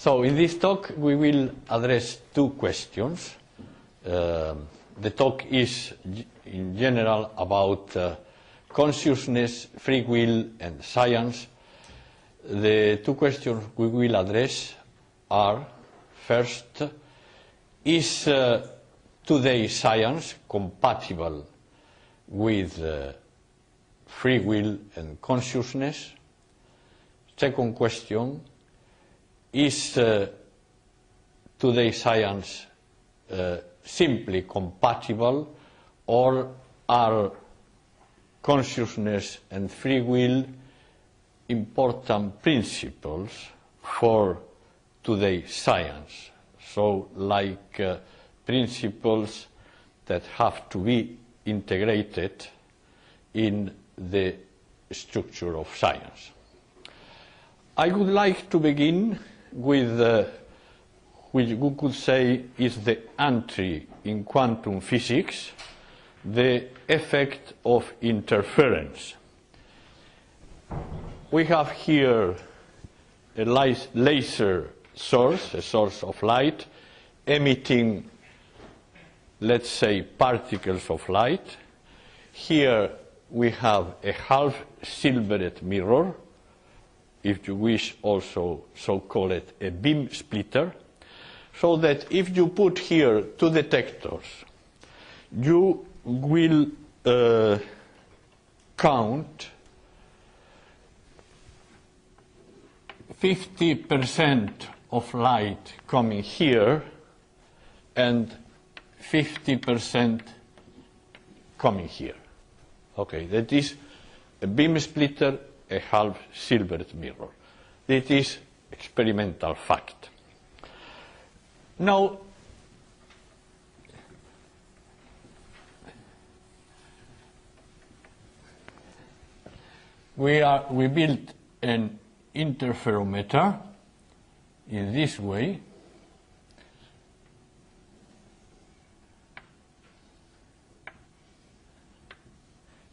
So in this talk we will address two questions. The talk is in general about consciousness, free will and science. The two questions we will address are, first, is today's science compatible with free will and consciousness? Second question, is today's science simply compatible, or are consciousness and free will important principles for today's science? So, like principles that have to be integrated in the structure of science. I would like to begin with which we could say is the entry in quantum physics, the effect of interference. We have here a laser source, a source of light, emitting, let's say, particles of light. Here we have a half-silvered mirror, if you wish also so call it a beam splitter, so that if you put here two detectors, you will count 50% of light coming here and 50% coming here. Okay, that is a beam splitter, a half-silvered mirror. It is experimental fact. Now, we built an interferometer in this way.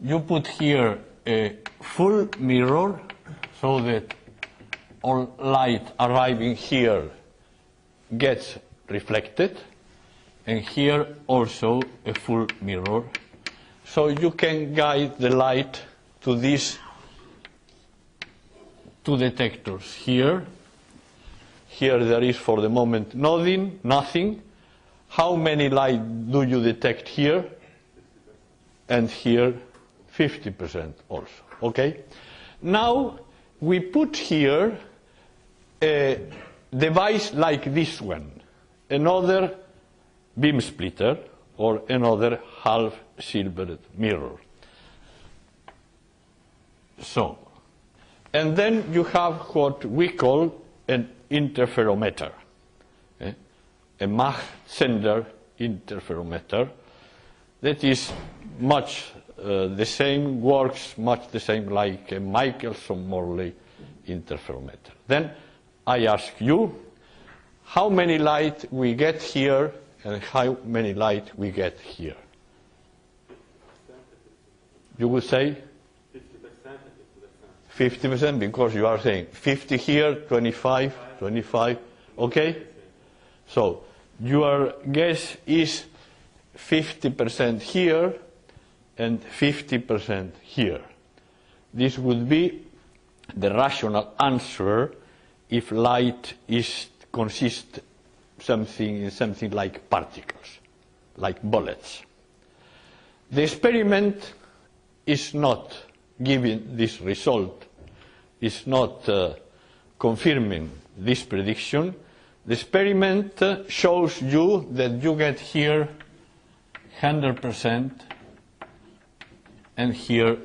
You put here a full mirror so that all light arriving here gets reflected, and here also a full mirror. So you can guide the light to these two detectors here. Here there is for the moment nothing. How many light do you detect here? And here 50% also. Okay? Now we put here a device like this one, another beam splitter or another half-silvered mirror. So, and then you have what we call an interferometer, a Mach sender interferometer that is much the same, works much the same like a Michelson-Morley interferometer. Then I ask you how many light we get here and how many light we get here. You will say 50%, because you are saying 50 here, 25, 25, okay? So your guess is 50% here and 50% here. This would be the rational answer if light consists in something like particles, like bullets. The experiment is not giving this result, is not confirming this prediction. The experiment shows you that you get here 100% and here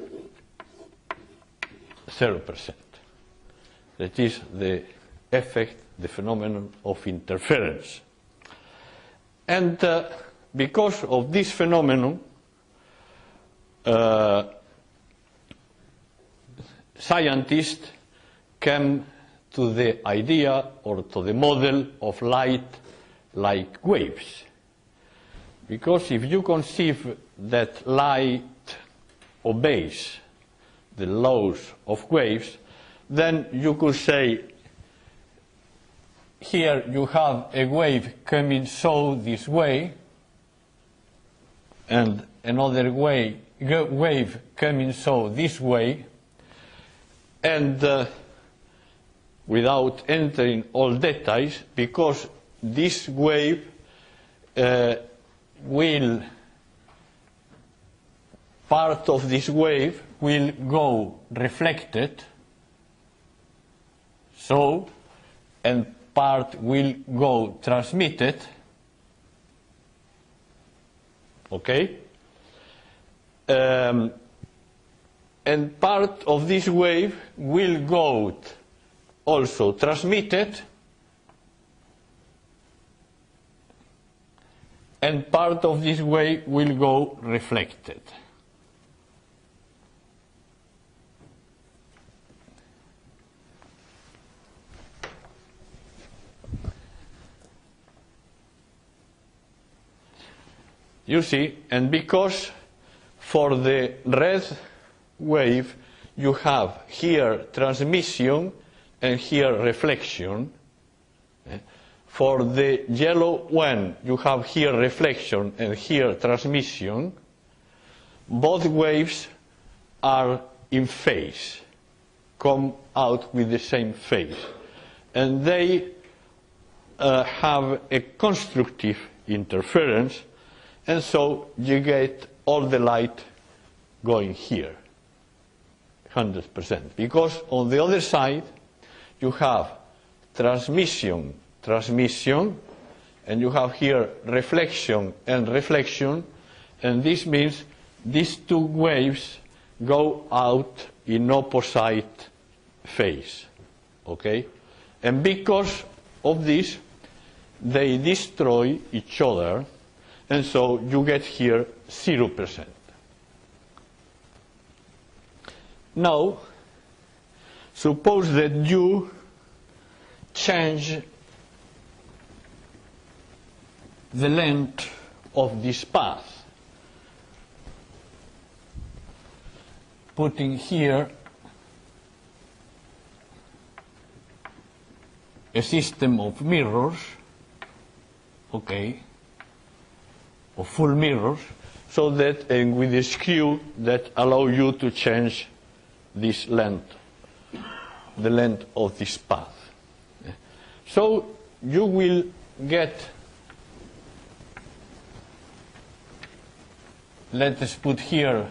0%. That is the effect, the phenomenon of interference. And because of this phenomenon, scientists came to the idea or to the model of light like waves. Because if you conceive that light obeys the laws of waves, then you could say here you have a wave coming so this way, and another wave coming so this way, and without entering all details, because this wave part of this wave will go reflected, so, and part will go transmitted, okay? And part of this wave will go also transmitted, and part of this wave will go reflected. You see, and because for the red wave you have here transmission and here reflection, for the yellow one you have here reflection and here transmission, both waves are in phase, come out with the same phase, and they have a constructive interference. And so you get all the light going here, 100%. Because on the other side, you have transmission, and you have here reflection and reflection, and this means these two waves go out in opposite phase, okay? And because of this, they destroy each other, and so you get here 0%. Now, suppose that you change the length of this path, putting here a system of mirrors, okay, of full mirrors, so that with a screw that allow you to change this length, the length of this path. So you will get, let us put here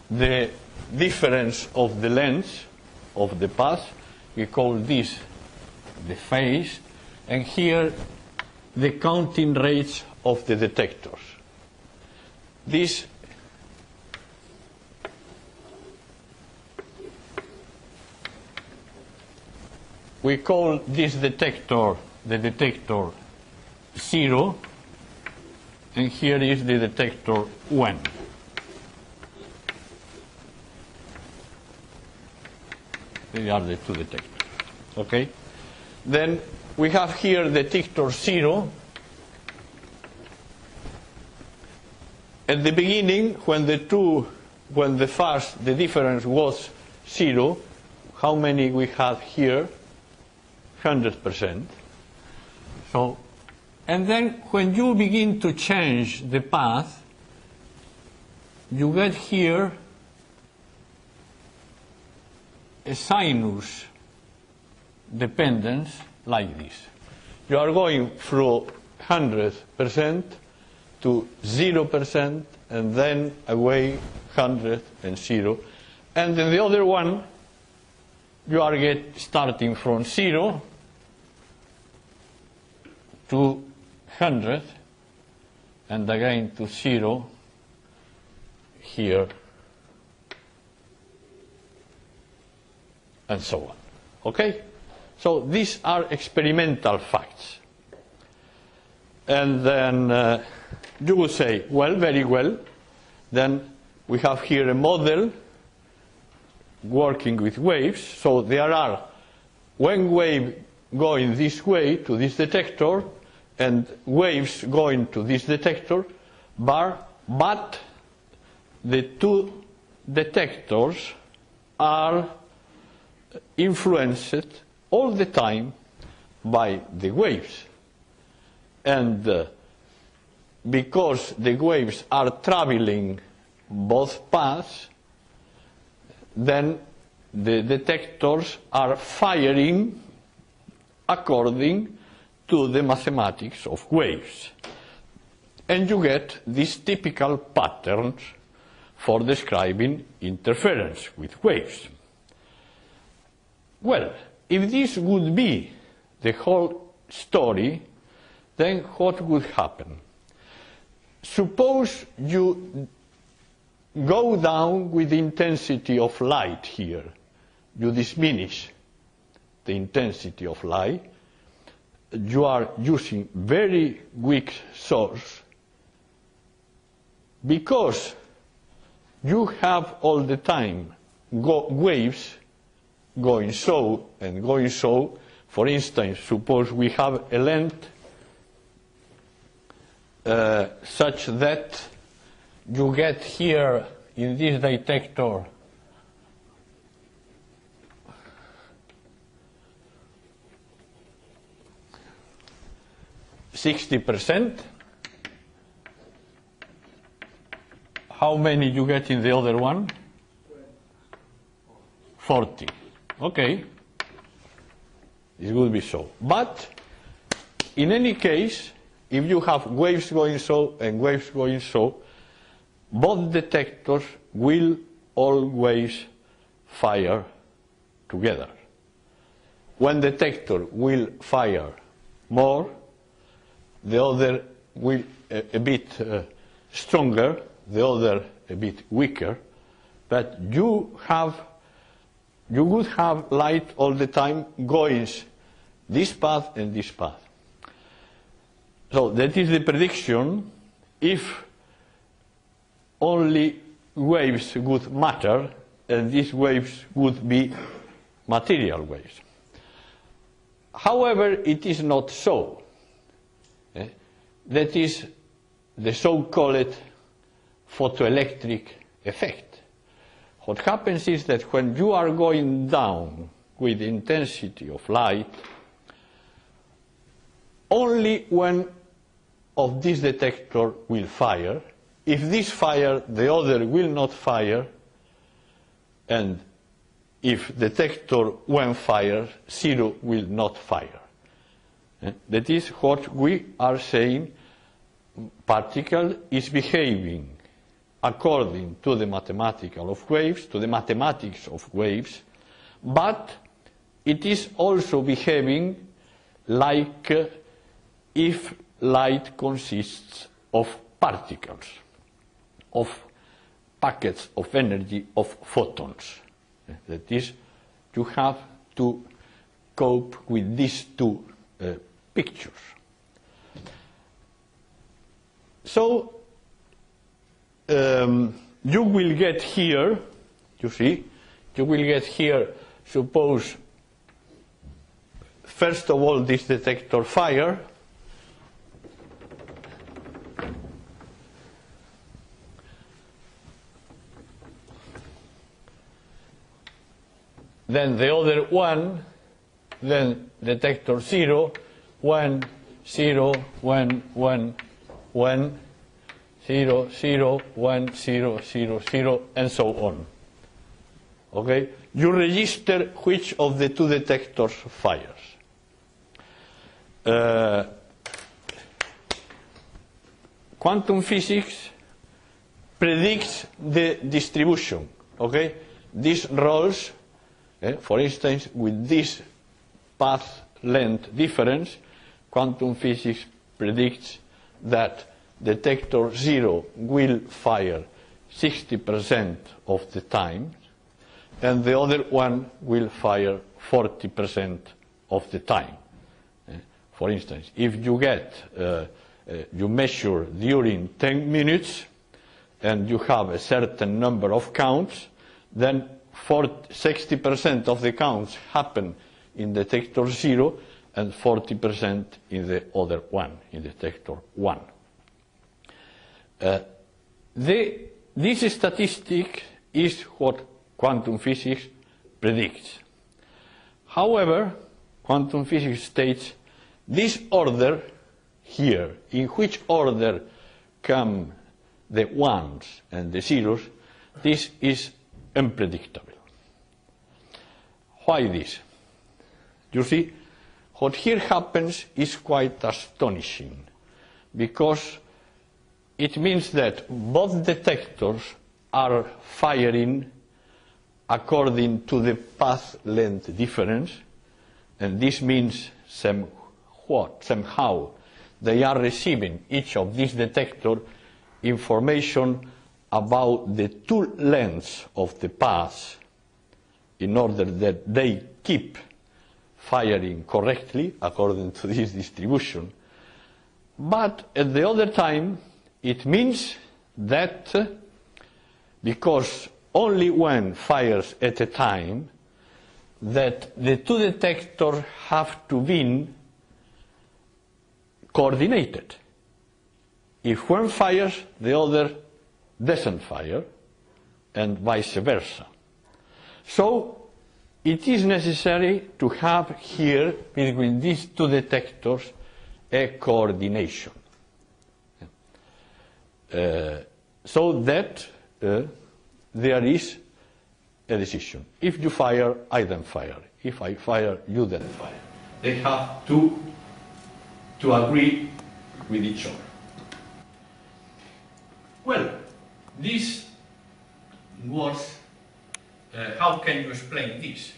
the difference of the length of the path. We call this the phase, and here the counting rates of the detectors. This we call this detector the detector 0, and here is the detector 1. These are the two detectors. Okay? Then we have here detector 0. At the beginning, when the difference was 0, how many we have here? 100%. So, and then when you begin to change the path, you get here a sinus dependence like this. You are going from 100% to 0%, and then away 100 and 0. And then the other one, you are starting from 0 to 100, and again to 0 here, and so on. Okay? So these are experimental facts. And then you will say, well, very well, then we have here a model working with waves. So there are one wave going this way to this detector, and waves going to this detector, but the two detectors are influenced all the time by the waves. And because the waves are traveling both paths, then the detectors are firing according to the mathematics of waves. And you get these typical patterns for describing interference with waves. Well, if this would be the whole story, then what would happen? Suppose you go down with the intensity of light here. You diminish the intensity of light. You are using very weak source because you have all the time waves going so and going so. For instance, suppose we have a length such that you get here in this detector %. How many you get in the other one? 40. Okay. It would be so. But in any case, if you have waves going so and waves going so, both detectors will always fire together. One detector will fire more, the other will a bit stronger, the other a bit weaker, but you would have light all the time going this path and this path. So that is the prediction if only waves would matter and these waves would be material waves. However, it is not so. That is the so-called photoelectric effect. What happens is that when you are going down with the intensity of light, only one of this detector will fire. If this fire, the other will not fire, and if detector 1 fires, 0 will not fire. That is what we are saying. Particle is behaving according to the mathematics of waves, but it is also behaving like if light consists of particles, of packets of energy, of photons. That is, you have to cope with these two pictures. So you will get here, you see, you will get here, suppose, first of all, this detector fire. Then the other one, then detector 0, 1, 0, 1, 1, 1, 0, 0, 1, 0, 0, 0, and so on. Okay? You register which of the two detectors fires. Quantum physics predicts the distribution. Okay? These roles, for instance, with this path length difference, quantum physics predicts that detector 0 will fire 60% of the time, and the other one will fire 40% of the time. For instance, if you get, you measure during 10 minutes, and you have a certain number of counts, then 60% of the counts happen in detector 0, and 40% in the other one, in detector 1. This statistic is what quantum physics predicts. However, quantum physics states this order here, in which order come the ones and the zeros, this is unpredictable. Why this? You see, what here happens is quite astonishing, because it means that both detectors are firing according to the path length difference, and this means somehow they are receiving, each of these detectors, information about the two lengths of the path in order that they keep firing correctly according to this distribution. But at the other time, it means that because only one fires at a time, that the two detectors have to be coordinated. If one fires, the other doesn't fire, and vice versa. So it is necessary to have here, between these two detectors, a coordination. So that there is a decision. If you fire, I then fire. If I fire, you then fire. They have to agree with each other. Well, this was, how can you explain this?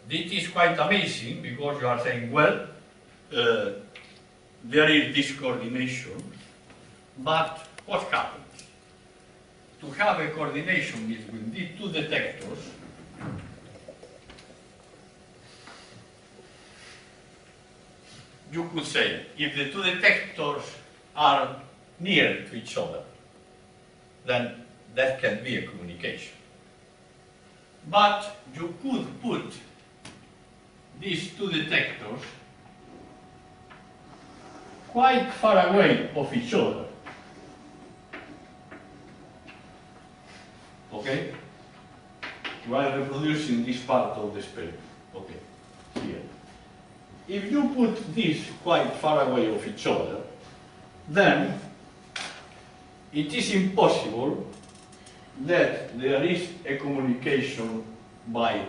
This is quite amazing, because you are saying, well, there is this coordination, but what happens? To have a coordination between these two detectors, you could say, if the two detectors are near to each other, then that can be a communication. But you could put these two detectors quite far away of each other. Okay? You are reproducing this part of the experiment. Okay, here. If you put these quite far away of each other, then it is impossible that there is a communication by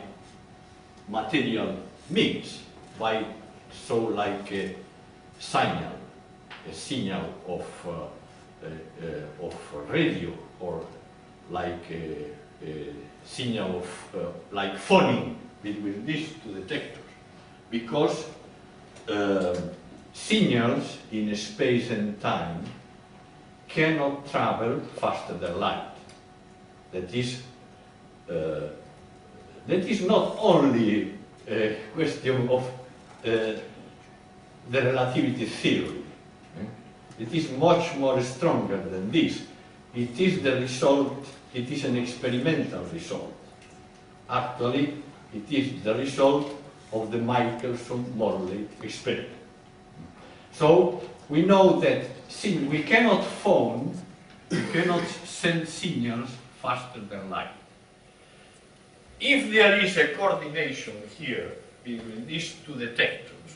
material means, by like a signal of radio, or like a signal of like phoning between these two detectors, because signals in space and time cannot travel faster than light. That is not only a question of the relativity theory. It is much more stronger than this. It is the result, it is an experimental result. Actually, it is the result of the Michelson-Morley experiment. So we know that since we cannot phone, we cannot send signals faster than light. If there is a coordination here between these two detectors,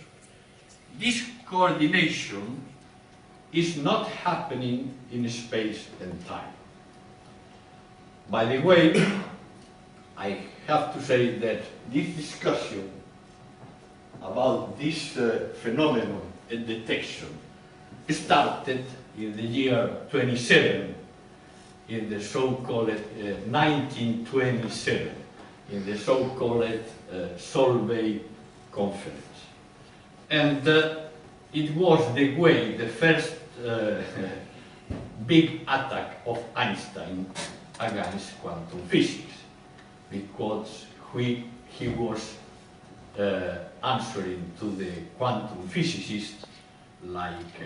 this coordination is not happening in space and time. By the way, I have to say that this discussion about this phenomenon and detection started in the year 27, in the so-called 1927, in the so-called Solvay conference. And it was the way, the first big attack of Einstein against quantum physics, because he was answering to the quantum physicists like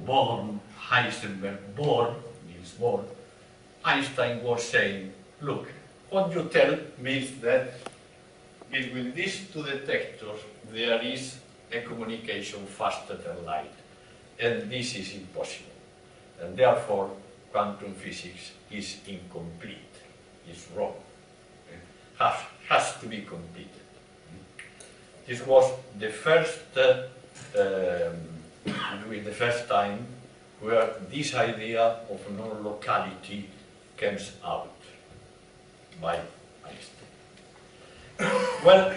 Born, Heisenberg, Niels Bohr. Einstein was saying, look, what you tell means that between these two detectors there is a communication faster than light, and this is impossible, and therefore quantum physics is incomplete, is wrong, has to be completed. this was the first, the first time where this idea of non-locality comes out by Einstein. Well,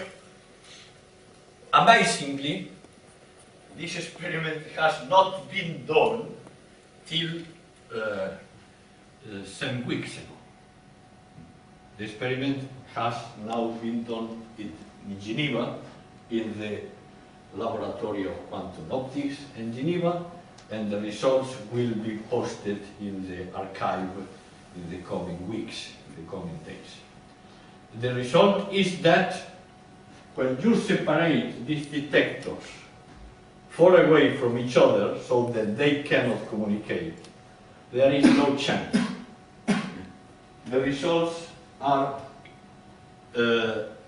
amazingly, this experiment has not been done till some weeks ago. The experiment has now been done in Geneva, in the Laboratory of Quantum Optics in Geneva, and the results will be posted in the archive in the coming weeks, in the coming days. The result is that when you separate these detectors far away from each other so that they cannot communicate, there is no chance. The results are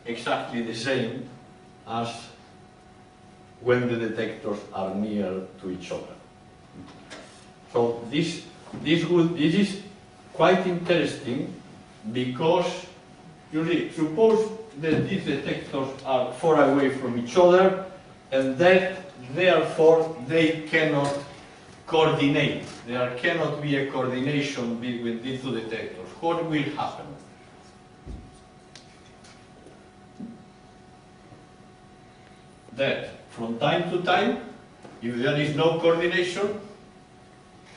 exactly the same as when the detectors are near to each other. So this is quite interesting, because you see, suppose that these detectors are far away from each other, and that therefore they cannot coordinate. There cannot be a coordination between these two detectors. What will happen? That from time to time, if there is no coordination,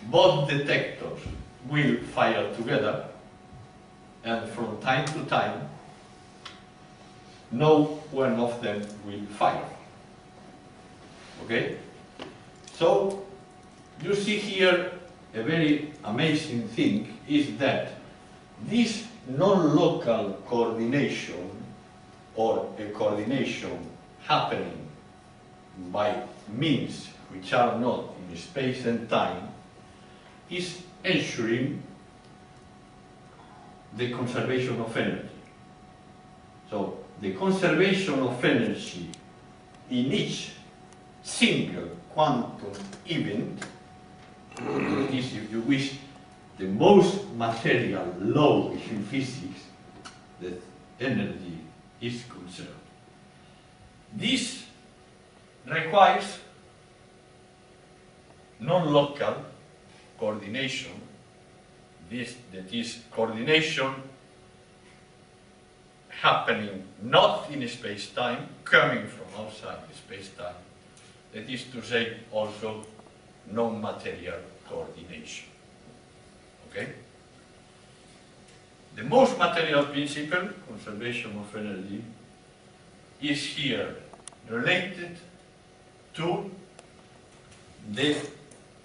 both detectors will fire together, and from time to time, no one of them will fire. Okay? So, you see here a very amazing thing is that this non-local coordination, or a coordination happening by means which are not in space and time, is ensuring the conservation of energy. So the conservation of energy in each single quantum event is, if you wish, the most material law in physics that energy is conserved. This requires non-local coordination. That is coordination happening not in space-time, coming from outside space-time. That is to say, also non-material coordination. Okay? The most material principle, conservation of energy, is here related to the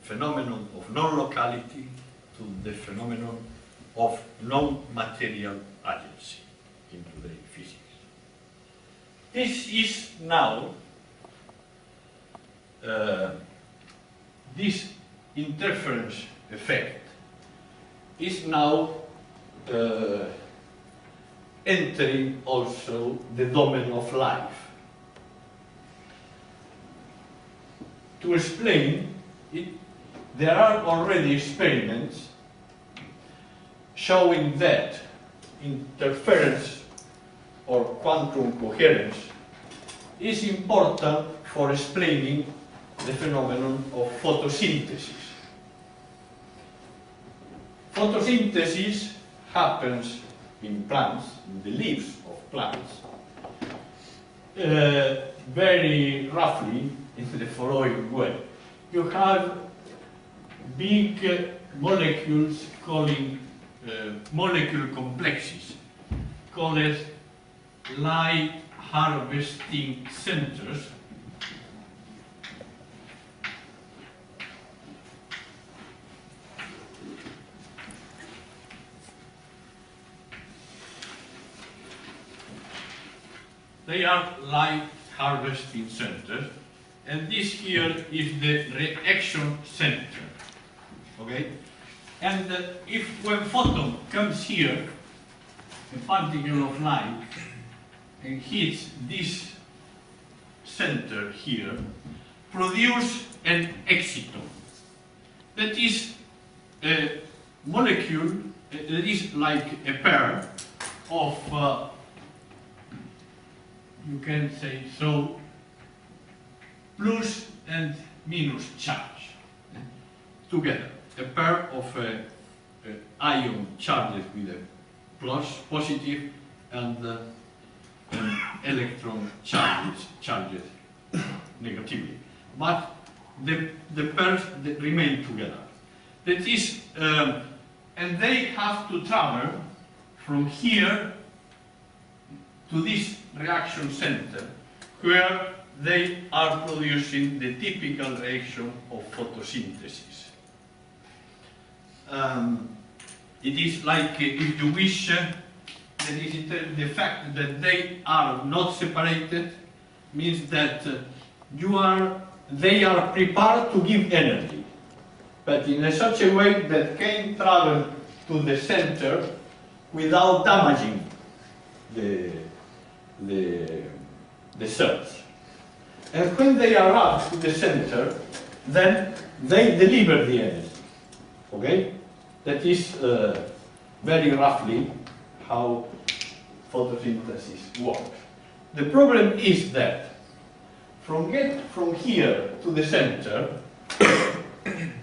phenomenon of non-locality, to the phenomenon of non-material agency in today's physics. This is now, this interference effect is now entering also the domain of life. To explain it, there are already experiments showing that interference or quantum coherence is important for explaining the phenomenon of photosynthesis. Photosynthesis happens in plants, in the leaves of plants, very roughly in the following way. You have big molecules calling molecule complexes, called light harvesting centers, they are light harvesting centers, and this here is the reaction center. Okay? And if when photon comes here, a particle of light, and hits this center here, produce an exciton. That is a molecule, that is like a pair of, you can say so, plus and minus charge together. A pair of ion charges with a plus, positive, and electron charges negatively. But the pairs remain together. That is, and they have to travel from here to this reaction center, where they are producing the typical reaction of photosynthesis. It is like, if you wish, the fact that they are not separated means that they are prepared to give energy, but in such a way that can travel to the center without damaging the cells. And when they arrive to the center, then they deliver the energy. Okay? That is very roughly how photosynthesis works. The problem is that from here to the center,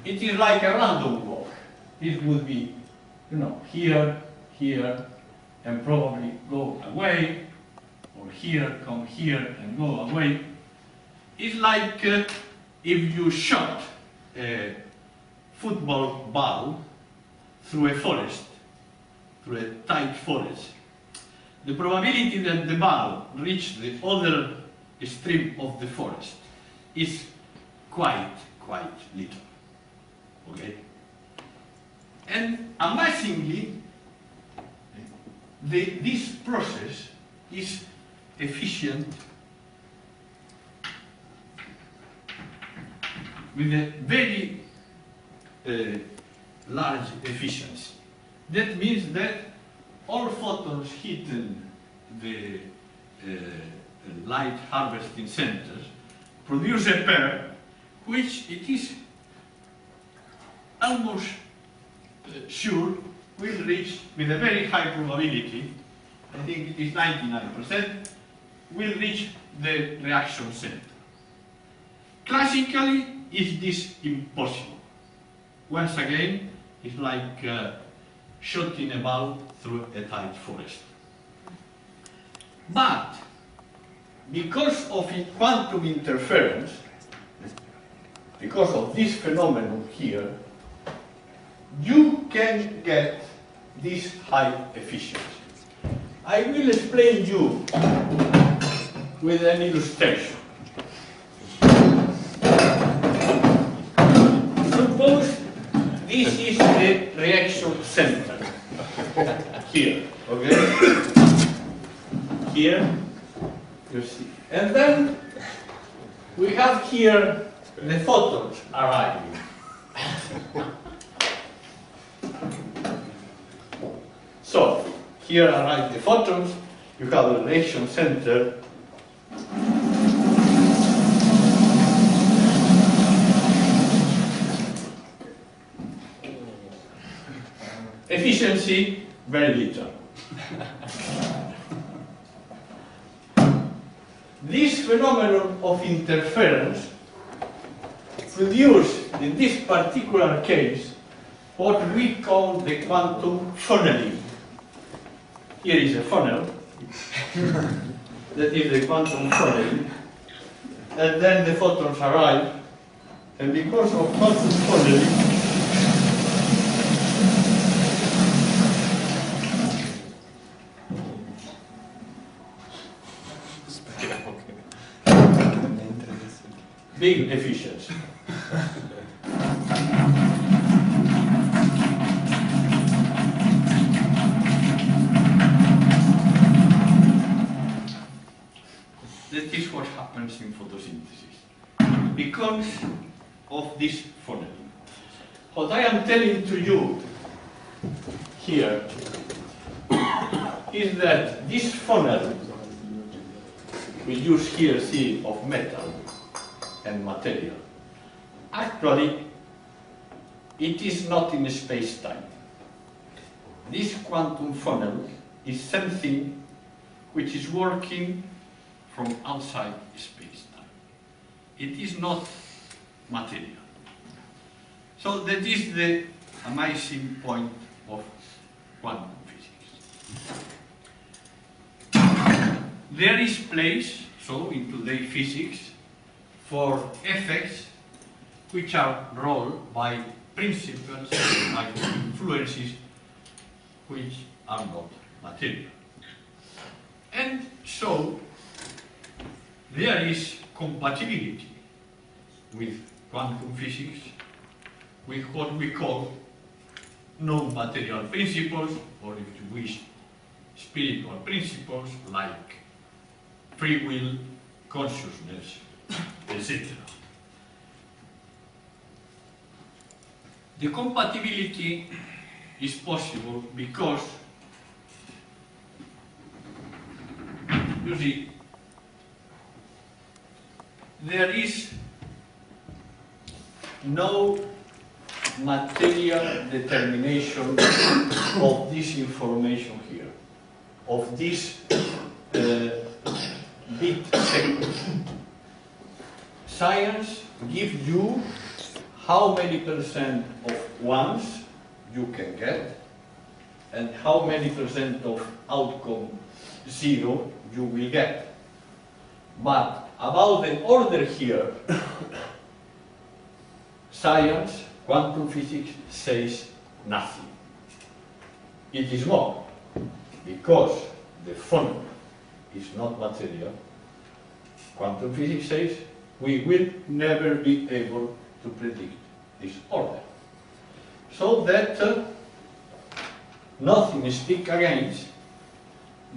it is like a random walk. It would be, here, here, and probably go away, or here, come here, and go away. It's like if you shot a football ball through a forest, through a tight forest. The probability that the ball reaches the other extreme of the forest is quite little. Okay? And amazingly, this process is efficient with a very large efficiency. That means that all photons hitting the light harvesting centers produce a pair which it is almost sure will reach, with a very high probability, I think it is 99%, will reach the reaction center. Classically, is this impossible? Once again, it's like shooting a ball through a tight forest. But because of quantum interference, because of this phenomenon here, you can get this high efficiency. I will explain you with an illustration. Suppose this is the reaction center. Here, okay? Here, you see. And then we have here the photons arriving. So, here arrive the photons, you have the reaction center. Efficiency, very little. This phenomenon of interference produces, in this particular case, what we call the quantum funneling. Here is a funnel, that is the quantum funneling, and then the photons arrive, and because of quantum funneling, big efficiency. That is what happens in photosynthesis because of this funneling. What I am telling to you here is that this funnel, we use here C of metal and material. Actually, it is not in space-time. This quantum funnel is something which is working from outside space-time. it is not material. So that is the amazing point of quantum physics. There is place, so in today's physics, for effects which are ruled by principles, by influences which are not material. And so there is compatibility with quantum physics with what we call non-material principles, or if you wish, spiritual principles like free will, consciousness, etc. The compatibility is possible because, you see, there is no material determination of this information here, of this bit sequence. Science gives you how many percent of ones you can get and how many percent of outcome 0 you will get. But about the order here, science, quantum physics says nothing. It is more, because the phenomenon is not material. Quantum physics says we will never be able to predict this order. So that nothing speaks against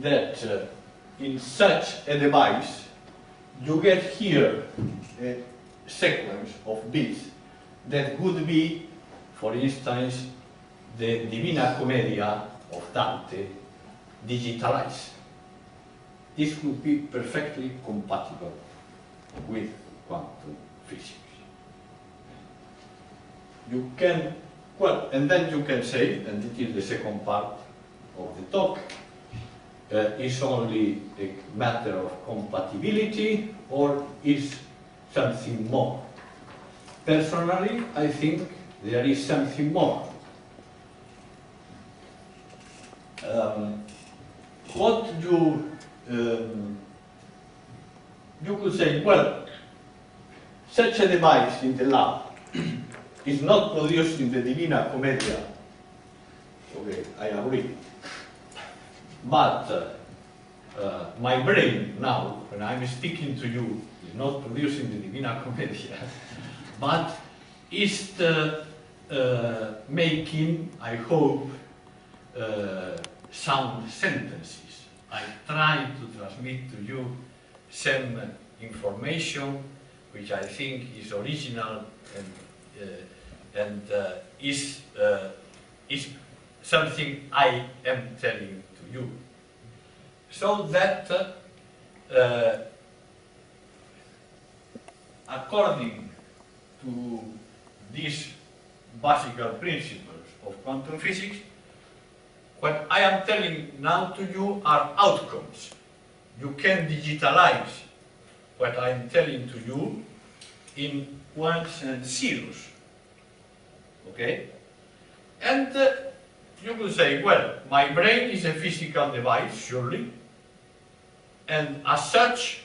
that in such a device you get here a sequence of bits that would be, for instance, the Divina Commedia of Dante digitalized. This would be perfectly compatible with quantum physics. You can, well, and then you can say, and it is the second part of the talk, is only a matter of compatibility or is something more? Personally, I think there is something more. What you could say, well, such a device in the lab is not produced in the Divina Commedia. Okay, I agree. But my brain now, when I'm speaking to you, is not producing the Divina Commedia, but is making, I hope, sound sentences. I try to transmit to you some information which I think is original and is something I am telling to you. So that according to these basic principles of quantum physics, what I am telling now to you are outcomes. You can digitalize what I am telling to you in ones and zeros. Okay? And you will say, well, my brain is a physical device, surely, and as such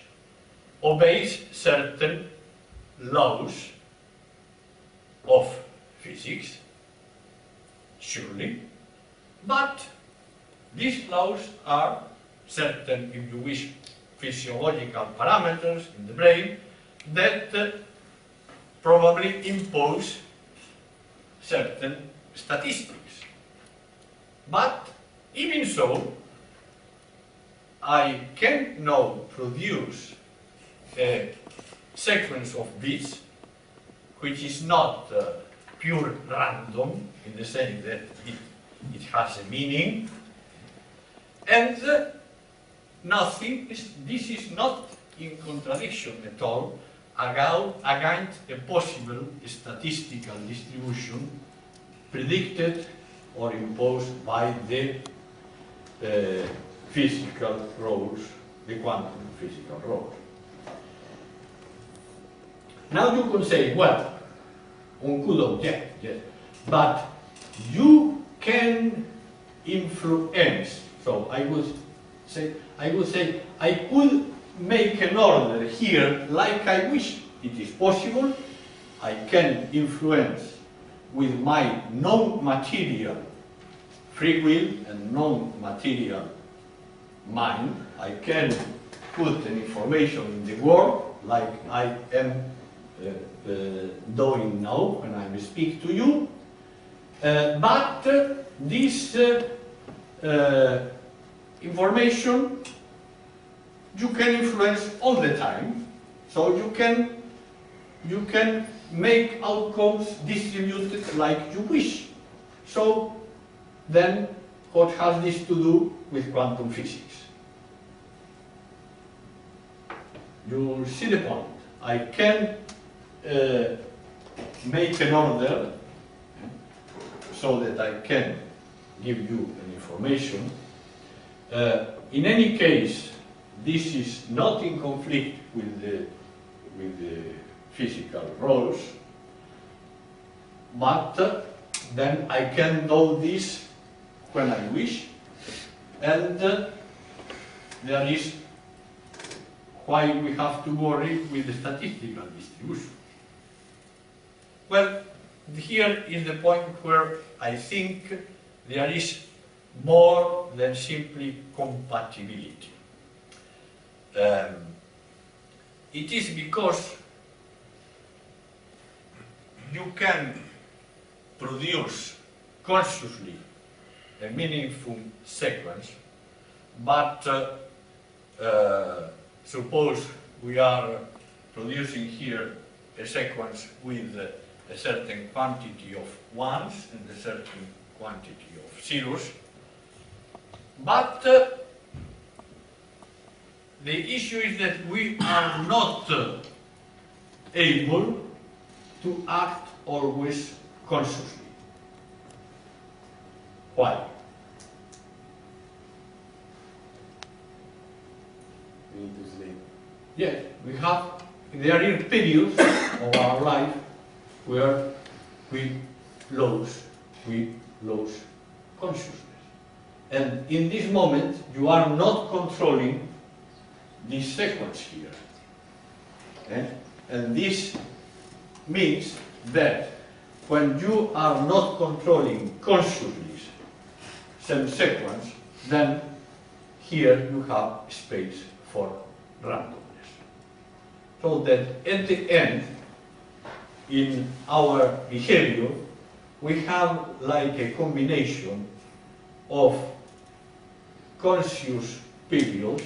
obeys certain laws of physics, surely, but these laws are certain, if you wish, physiological parameters in the brain that probably impose certain statistics. But even so, I can now produce a sequence of bits which is not pure random in the sense that it has a meaning, and this is not in contradiction at all against a possible statistical distribution predicted or imposed by the physical rules, the quantum physical rules. Now you can say, well, one could object, yes, but you can influence. So I would say, I could make an order here like I wish. It is possible. I can influence with my non-material free will and non-material mind. I can put an information in the world like I am doing now when I speak to you. But this information you can influence all the time, so you can make outcomes distributed like you wish. So then what has this to do with quantum physics? You see the point. I can make an order so that I can give you an information. In any case, this is not in conflict with the physical rules, but then I can do this when I wish, and there is why we have to worry with the statistical distribution. Well, here is the point where I think there is more than simply compatibility. It is because you can produce consciously a meaningful sequence, but suppose we are producing here a sequence with a certain quantity of ones and a certain quantity of zeros, but the issue is that we are not able to act always consciously. Why? We need to sleep. Yes, there are periods of our life where we lose consciousness. And in this moment, you are not controlling this sequence here. And this means that when you are not controlling consciously some sequence, then here you have space for randomness. So that at the end, in our behavior, we have like a combination of conscious periods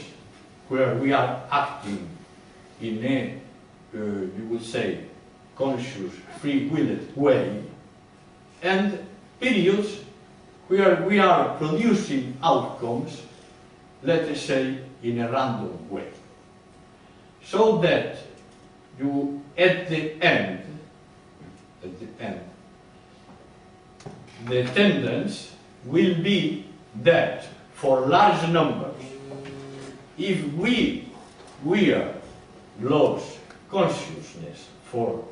where we are acting in a, you would say, conscious, free-willed way, and periods where we are producing outcomes, let us say, in a random way. So that you, at the end, the tendency will be that for large numbers, if we lose consciousness for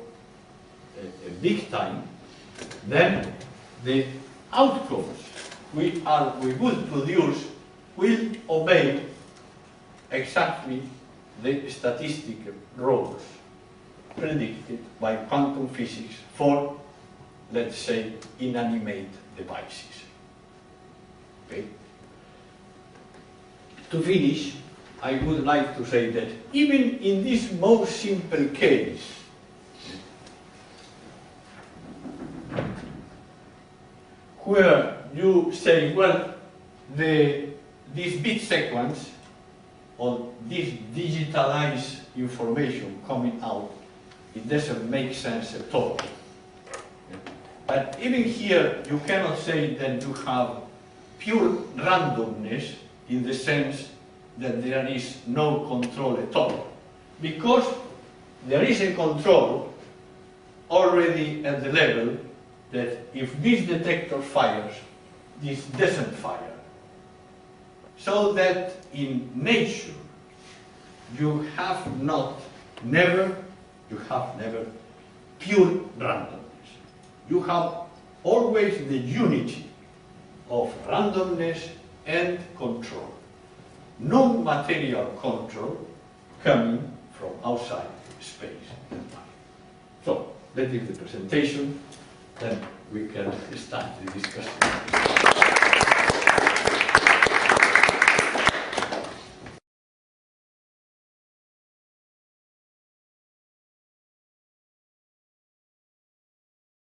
a big time, then the outcomes we would produce will obey exactly the statistical rules predicted by quantum physics for, let's say, inanimate devices. Okay? To finish, I would like to say that even in this most simple case, where you say, well, this bit sequence or this digitalized information coming out, it doesn't make sense at all. But even here, you cannot say that you have pure randomness in the sense that there is no control at all. Because there is a control already at the level that if this detector fires, this doesn't fire. So that in nature, you have never You have never pure randomness. You have always the unity of randomness and control. Non-material control coming from outside space and time. So, that is the presentation, then we can start the discussion.